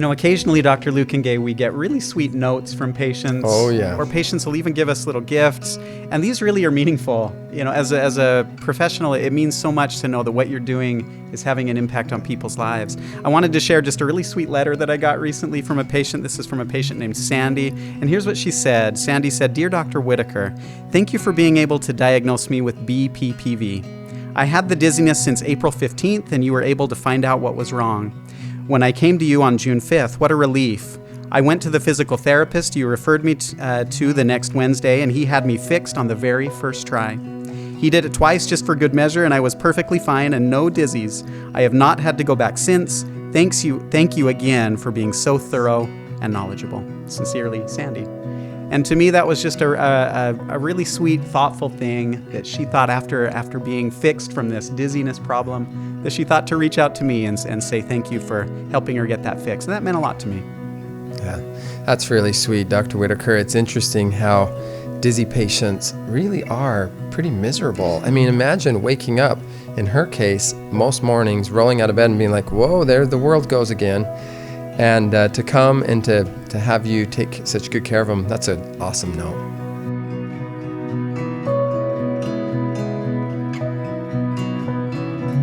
Occasionally, Dr. Luekenga, we get really sweet notes from patients. Oh, yeah. Or patients will even give us little gifts. And these really are meaningful. As a professional, it means so much to know that what you're doing is having an impact on people's lives. I wanted to share just a really sweet letter that I got recently from a patient. This is from a patient named Sandy. And here's what she said. Sandy said, "Dear Dr. Whitaker, thank you for being able to diagnose me with BPPV. I had the dizziness since April 15th, and you were able to find out what was wrong. When I came to you on June 5th, what a relief. I went to the physical therapist you referred me to the next Wednesday, and he had me fixed on the very first try. He did it twice just for good measure, and I was perfectly fine and no dizzies. I have not had to go back since. Thank you again for being so thorough and knowledgeable. Sincerely, Sandy." And to me, that was just a really sweet, thoughtful thing that she thought after being fixed from this dizziness problem, that she thought to reach out to me and say thank you for helping her get that fixed. And that meant a lot to me. Yeah, that's really sweet, Dr. Whitaker. It's interesting how dizzy patients really are pretty miserable. I mean, imagine waking up, in her case, most mornings, rolling out of bed and being like, whoa, there the world goes again. And to come and to have you take such good care of them, that's an awesome note.